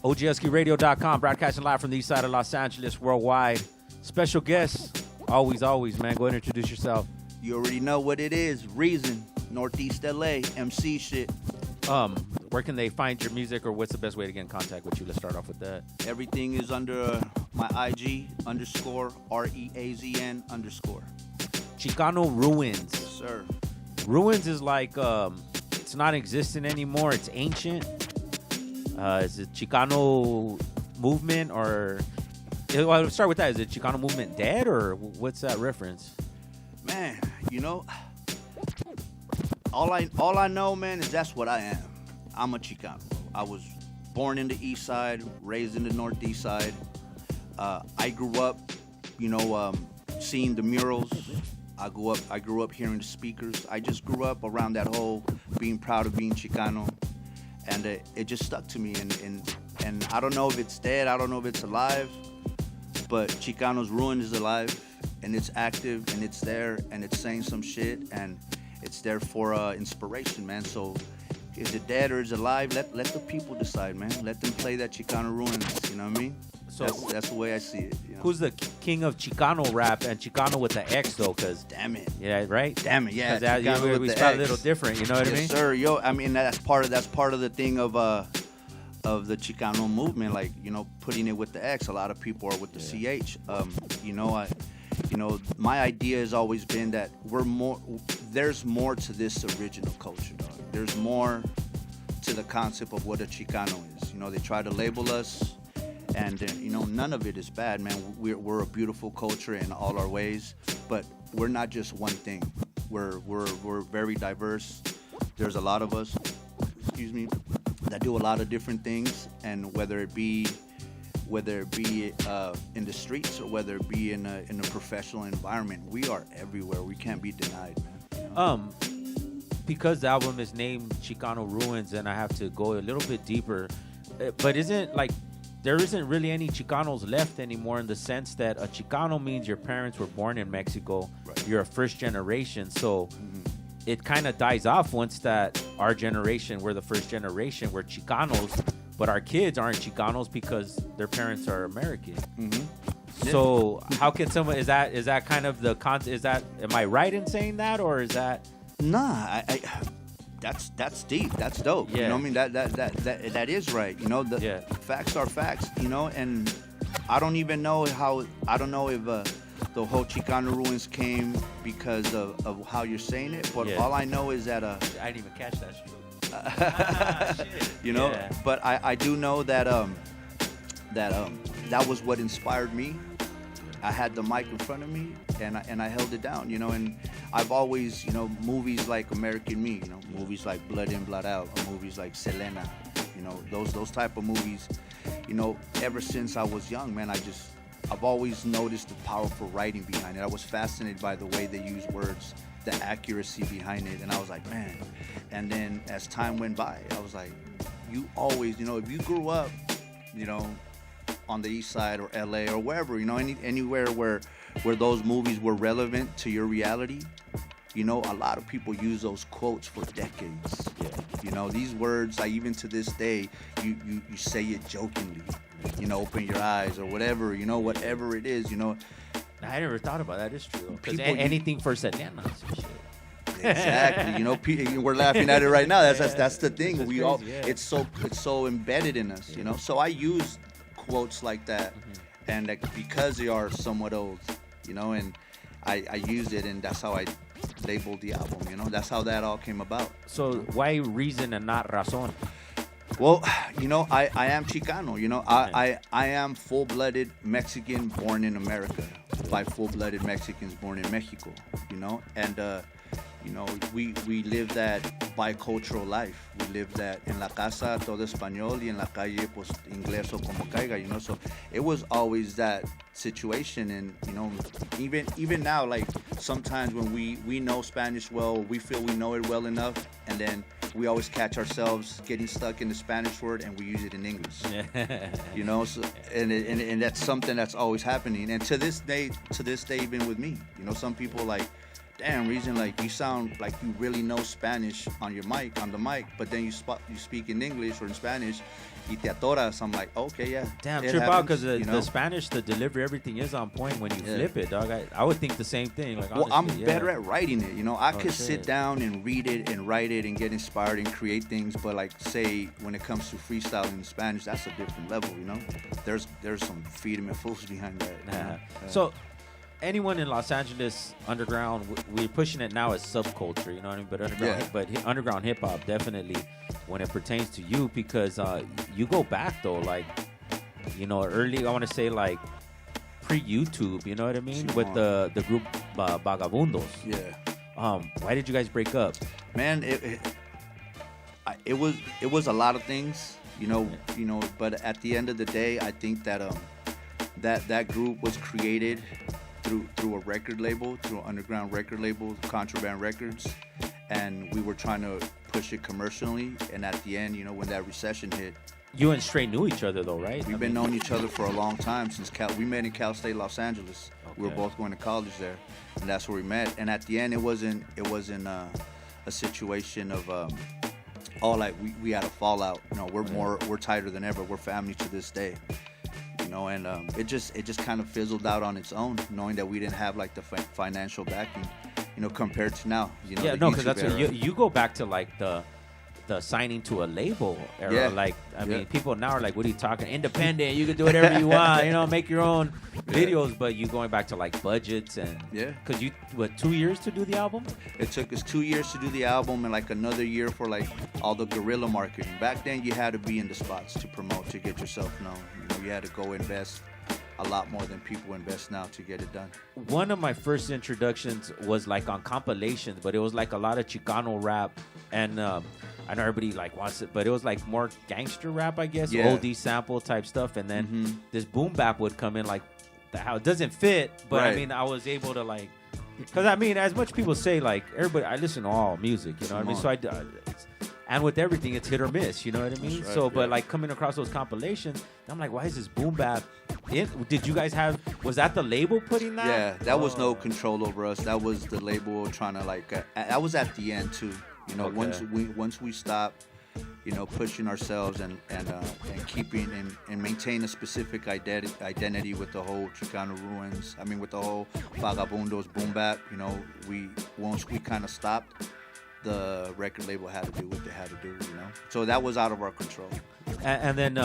Oghuskeyradio.com, broadcasting live from the east side of Los Angeles, worldwide. Special guest, always, man. Go ahead and introduce yourself. You already know what it is. Reazn, Northeast LA, MC shit. Where can they find your music, or what's the best way to get in contact with you? Let's start off with that. Everything is under my IG _ REAZN _ XICANO Ruins. Yes, sir. Ruins is like, it's not existent anymore. It's ancient. Is it Chicano movement, or well, I'll start with that. Is it Chicano movement dead, or what's that reference? Man, you know, all I know, man, is that's what I am. I'm a Chicano. I was born in the east side, raised in the northeast side. I grew up, seeing the murals. I grew up hearing the speakers. I just grew up around that whole being proud of being Chicano. And it just stuck to me, and I don't know if it's dead, I don't know if it's alive, but Chicano's Ruin is alive, and it's active, and it's there, and it's saying some shit, and it's there for inspiration, man. So is it dead or is it alive? Let the people decide, man. Let them play that Chicano Ruins, you know what I mean? So that's the way I see it. You know? Who's the king of Chicano rap, and Chicano with the X though? Cause damn it, yeah, right. Damn it, yeah. We spell a little different. You know what I mean? Yes, sir. Yo, I mean that's part of the thing of the Chicano movement. Like, putting it with the X. A lot of people are with the CH. My idea has always been that there's more to this original culture, dog. There's more to the concept of what a Chicano is. They try to label us. And, none of it is bad, man. We're a beautiful culture in all our ways, but we're not just one thing. We're very diverse. There's a lot of us, that do a lot of different things. And whether it be in the streets or whether it be in a professional environment, we are everywhere. We can't be denied, man. Because the album is named Chicano Ruins, and I have to go a little bit deeper, but there isn't really any Chicanos left anymore, in the sense that a Chicano means your parents were born in Mexico. Right. You're a first generation. So it kind of dies off once that our generation, we're the first generation, we're Chicanos, but our kids aren't Chicanos because their parents are American. Mm-hmm. So how can someone, is that kind of the concept? Am I right in saying that, or is that? Nah, That's deep. That's dope. Yeah. You know what I mean? That is right. The facts are facts. And I don't even know how. I don't know if the whole Chicano Ruins came because of how you're saying it. But all I know is that I didn't even catch that shit. Shit. But I do know that that was what inspired me. I had the mic in front of me, and I held it down, and I've always, movies like American Me, movies like Blood In, Blood Out, or movies like Selena, those type of movies, ever since I was young, man, I've always noticed the powerful writing behind it. I was fascinated by the way they use words, the accuracy behind it, and I was like, man. And then as time went by, I was like, you always, if you grew up, on the east side or LA or wherever, anywhere where those movies were relevant to your reality, a lot of people use those quotes for decades. Yeah. These words, even to this day, you say it jokingly, open your eyes or whatever, whatever it is, I never thought about that. It's true. Because anything for Selena. Exactly. We're laughing at it right now. That's the thing. Crazy, it's so embedded in us, So I use quotes like that, and because they are somewhat old, and I used it, and that's how I labeled the album. That's how that all came about. So why Reazn and not Razón? Well, I am Chicano. I am full-blooded Mexican born in America by full-blooded Mexicans born in Mexico. And we live that bicultural life. We live that en la casa todo español y en la calle pues inglés o como caiga, So it was always that situation, and even now, like sometimes when we know Spanish well, we feel we know it well enough, and then we always catch ourselves getting stuck in the Spanish word and we use it in English. So, and that's something that's always happening, and to this day, even with me, some people like damn, Reazn, like you sound like you really know Spanish on the mic, but then you speak in English or in Spanish, y te atoras. I'm like, okay, yeah. Damn, trip out, because the Spanish, the delivery, everything is on point when you flip it, dog. I would think the same thing. Like, well, I'm better at writing it. I could sit down and read it and write it and get inspired and create things, but like, say, when it comes to freestyling in Spanish, that's a different level, There's some freedom and fools behind that. Yeah. So, anyone in Los Angeles underground, we're pushing it now as subculture, you know what I mean? But underground hip hop definitely, when it pertains to you, because you go back though, like, early. I want to say like pre-YouTube, you know what I mean? With the group Vagabundos. Yeah. Why did you guys break up? Man, it was a lot of things, But at the end of the day, I think that that group was created through a record label, through an underground record label, Contraband Records, and we were trying to push it commercially. And at the end, when that recession hit, you and Stray knew each other though, right? We've been knowing each other for a long time since we met in Cal State, Los Angeles. Okay. We were both going to college there, and that's where we met. And at the end, it wasn't a situation of like we had a fallout. We're tighter than ever. We're family to this day. And it just kind of fizzled out on its own, knowing that we didn't have like the financial backing, compared to now. Yeah, no, because that's what you go back to, like the signing to a label era. Yeah. Like, I mean, people now are like, what are you talking? Independent, you can do whatever you want, make your own videos. But you going back to like budgets and because you 2 years to do the album? It took us 2 years to do the album and like another year for like all the guerrilla marketing. Back then, you had to be in the spots to promote, to get yourself known. You had to go invest a lot more than people invest now to get it done. One of my first introductions was like on compilations, but it was like a lot of Chicano rap, and I know everybody like wants it, but it was like more gangster rap, I guess, OD sample type stuff, and then this boom bap would come in like how it doesn't fit, but I mean, I was able to like, because I mean, as much people say, like everybody, I listen to all music, you know what I mean? So and with everything, it's hit or miss, you know what I mean? Right, so, but like coming across those compilations, I'm like, why is this boom bap? Did you guys was that the label putting that? Yeah, that was no control over us. That was the label trying to like, that was at the end too. Once we stopped, pushing ourselves and keeping and maintain a specific identity with the whole Chicano Ruins. I mean, with the whole Vagabundos boom bap. Once we kind of stopped, the record label had to do what they had to do, So that was out of our control. And then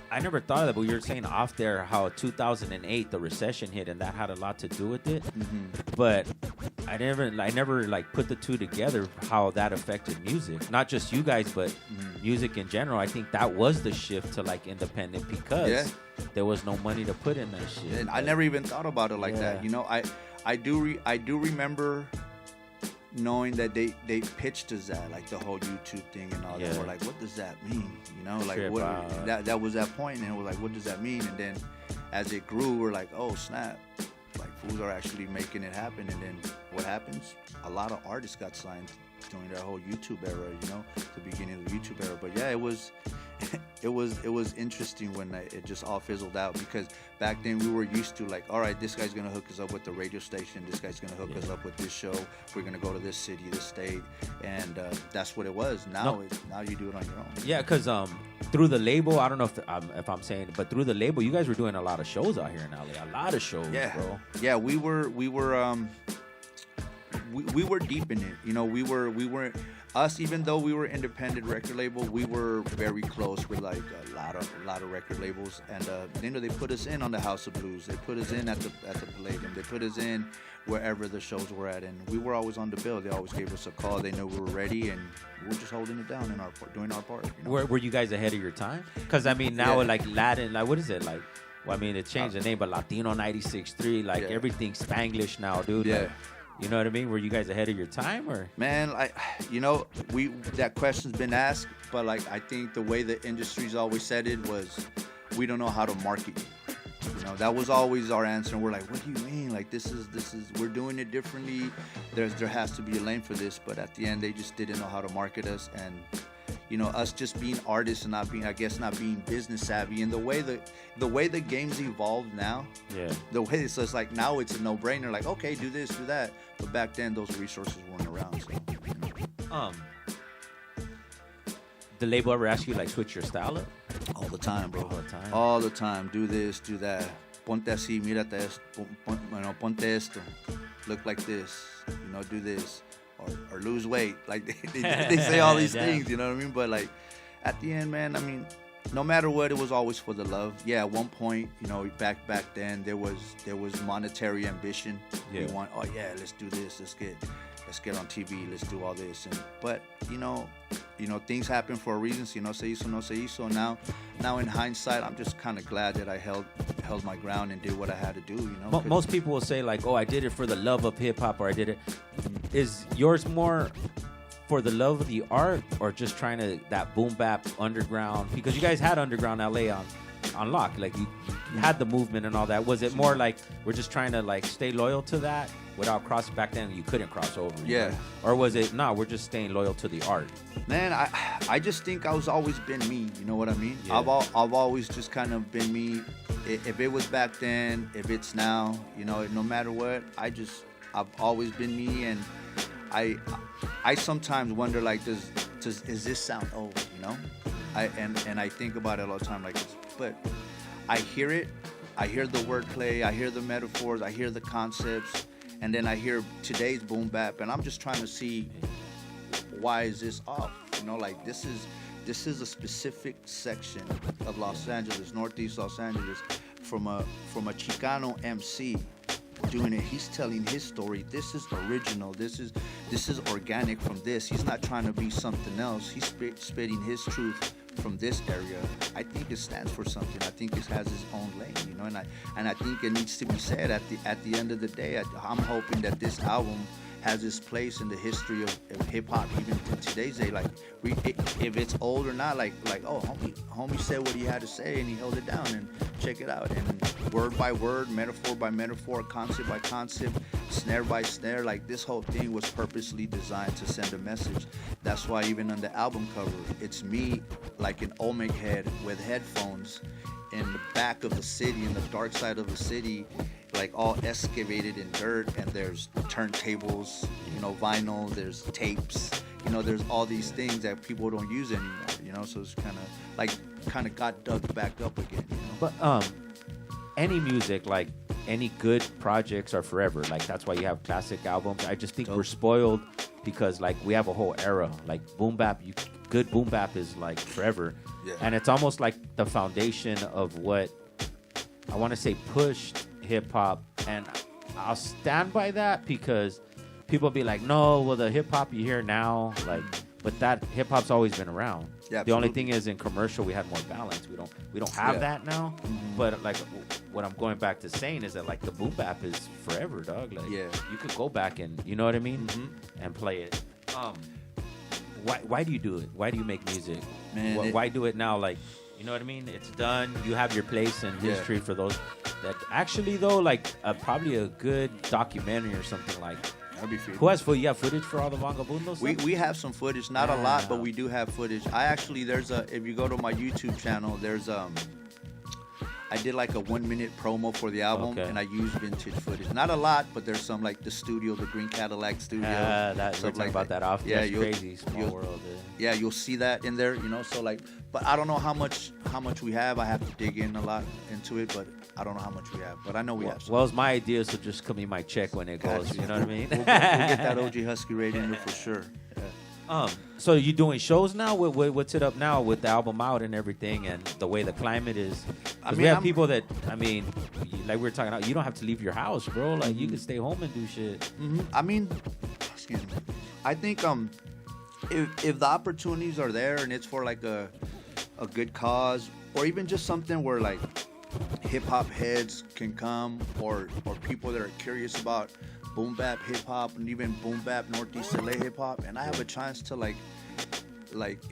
I never thought of that, but you were saying off there how 2008 the recession hit, and that had a lot to do with it. But I never like put the two together, how that affected music, not just you guys, but music in general. I think that was the shift to like independent, because there was no money to put in that shit. And I never even thought about it like that. I do remember knowing that they pitched us like the whole YouTube thing and all that. We're like, what does that mean? Like what that was that point, and it was like, what does that mean? And then as it grew, we're like, oh snap, like fools are actually making it happen. And then what happens? A lot of artists got signed during that whole YouTube era, the beginning of the YouTube era. But yeah, it was interesting when it just all fizzled out, because back then we were used to like, all right, this guy's gonna hook us up with the radio station, this guy's gonna hook us up with this show, we're gonna go to this city, this state, and that's what it was. Now you do it on your own. Yeah, because through the label, I don't know if I'm saying it, but through the label, you guys were doing a lot of shows out here in LA, a lot of shows, bro. Yeah, we were deep in it. We were us, even though we were independent record label, we were very close with like a lot of record labels, and they put us in on the House of Blues, they put us in at the Palladium, they put us in wherever the shows were at, and we were always on the bill. They always gave us a call. They knew we were ready, and we were just holding it down in our part, doing our part. Were you guys ahead of your time? Because I mean, now like Latin, like what is it like? Well, I mean, it changed the name, but Latino 96.3, like everything's Spanglish now, dude. Yeah. Like, you know what I mean? Were you guys ahead of your time, or? Man, that question's been asked, but like I think the way the industry's always said it was, we don't know how to market you. That was always our answer. And we're like, what do you mean? Like this is we're doing it differently. There has to be a lane for this, but at the end they just didn't know how to market us. And us just being artists and not being business savvy. And the way the game's evolved now, the way it's like now it's a no-brainer. Like, okay, do this, do that. But back then, those resources weren't around. So, the label ever ask you like switch your style up? All the time, bro. All the time. Do this, do that. Ponte así, mírate esto. Ponte esto. Look like this. Do this. Or lose weight. Like they say all these things, you know what I mean? But like at the end, man, I mean, no matter what, it was always for the love. Yeah, at one point, back then there was monetary ambition. We want, let's do this, let's get on TV, let's do all this. But things happen for a reason. Si no se hizo, no se hizo. Now in hindsight, I'm just kind of glad that I held my ground and did what I had to do. Most people will say like, oh, I did it for the love of hip hop, or I did it. Is yours more for the love of the art, or just trying to that boom bap underground? Because you guys had underground LA on lock, like you had the movement and all that. Was it more like we're just trying to like stay loyal to that without crossing? Back then you couldn't cross over, yeah. Or was it we're just staying loyal to the art? Man, I just think I was always been me. You know what I mean? Yeah. I've always just kind of been me. If it was back then, if it's now, no matter what, I've always been me. And I sometimes wonder, like, does this sound old? And I think about it all the time, like this. But I hear it. I hear the wordplay. I hear the metaphors. I hear the concepts. And then I hear today's boom bap, and I'm just trying to see, why is this off? Like this is a specific section of Los Angeles, Northeast Los Angeles, from a Chicano MC doing it. He's telling his story. This is original. This is organic from this. He's not trying to be something else. He's spitting his truth from this area. I think it stands for something. I think it has its own lane, and I think it needs to be said at the end of the day. I'm hoping that this album has its place in the history of hip hop, even to today's day. Like, if it's old or not, like oh, homie said what he had to say and he held it down, and check it out. And word by word, metaphor by metaphor, concept by concept, snare by snare, like this whole thing was purposely designed to send a message. That's why even on the album cover, it's me like an Olmec head with headphones in the back of the city, in the dark side of the city, like all excavated in dirt, and there's turntables, vinyl, there's tapes, there's all these things that people don't use anymore, so it's kind of got dug back up again, But any music, like any good projects are forever. Like that's why you have classic albums. I just think we're spoiled because like we have a whole era. Like boom bap, good boom bap is like forever. Yeah. And it's almost like the foundation of what I want to say pushed hip hop, and I'll stand by that because people be like, no, well the hip hop you hear now, like, but that hip hop's always been around. Yeah, the only thing is in commercial we had more balance. We don't have that now. Mm-hmm. But like what I'm going back to saying is that like the boom bap is forever, dog. Like you could go back and you know what I mean, and play it. Why do you do it? Why do you make music? Man, why do it now? Like, you know what I mean? It's done. You have your place in history for those that actually though, like probably a good documentary or something like. Who has footage? You have footage for all the Vagabundos? We have some footage, not a lot, but we do have footage. If you go to my YouTube channel, I did like a 1 minute promo for the album, and I used vintage footage. Not a lot, but there's some like the studio, the Green Cadillac studio. We're talking about that often. Yeah, it's crazy, small world. Yeah, you'll see that in there, so like, but I don't know how much we have. I have to dig in a lot into it, but I don't know how much we have. But I know we have some. Well, it's my idea, so just come in my check when it goes. You know what I mean? We'll get that Oghuskeyradio for sure. Yeah. So you doing shows now? What's it up now with the album out and everything, and the way the climate is? We have people that, like we were talking about, you don't have to leave your house, bro. Like you can stay home and do shit. Mm-hmm. Excuse me. I think if the opportunities are there and it's for like a good cause, or even just something where like hip hop heads can come, or people that are curious about boom bap hip hop and even boom bap Northeast LA hip hop, and I have a chance to like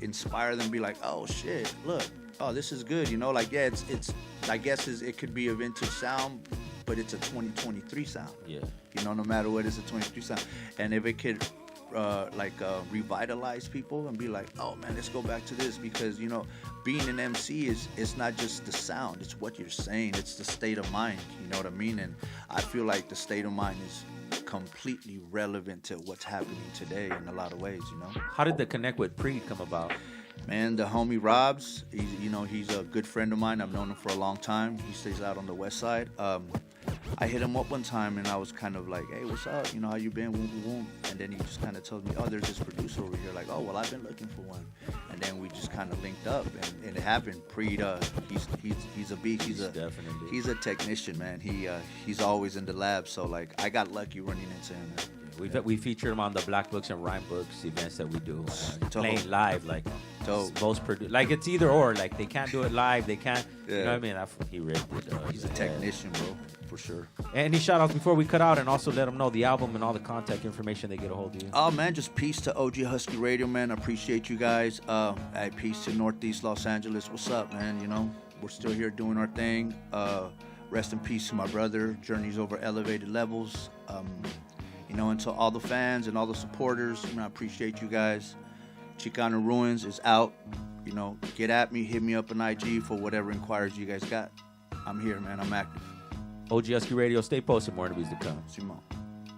inspire them, be like, oh shit, look, oh this is good, like it's I guess it could be a vintage sound, but it's a 2023 sound. Yeah. No matter what, it's a 23 sound, and if it could revitalize people and be like, oh man, let's go back to this, because you know, being an MC it's not just the sound, it's what you're saying, it's the state of mind. You know what I mean? And I feel like the state of mind is completely relevant to what's happening today in a lot of ways. You know. How did the connect with Preed come about? Man, the homie Robs, he's a good friend of mine. I've known him for a long time. He stays out on the west side. I hit him up one time and I was kind of like, hey, what's up? You know, how you been? Boom, boom, boom. And then he just kind of told me, oh, there's this producer over here. Like, oh, well, I've been looking for one. And then we just kind of linked up, and it happened. Preed, he's a beast. He's a technician, man. He's always in the lab. So like, I got lucky running into him, man. We feature him on the Black Books and Rhyme Books events that we do, playing live. Like most like it's either or. Like they can't do it live. They can't. Yeah. You know what I mean? He ripped it. He's a technician, bro, for sure. Any shout outs before we cut out, and also let them know the album and all the contact information they get a hold of you. Oh man, just peace to Oghuskeyradio, man. I appreciate you guys. Peace to Northeast Los Angeles. What's up, man? You know, we're still here doing our thing. Rest in peace to my brother. Journeys over elevated levels. You know, and to all the fans and all the supporters, you know, I appreciate you guys. XICANO Ruins is out. You know, get at me, hit me up on IG for whatever inquiries you guys got. I'm here, man. I'm active. Oghuskeyradio, stay posted. More interviews to come. Simone.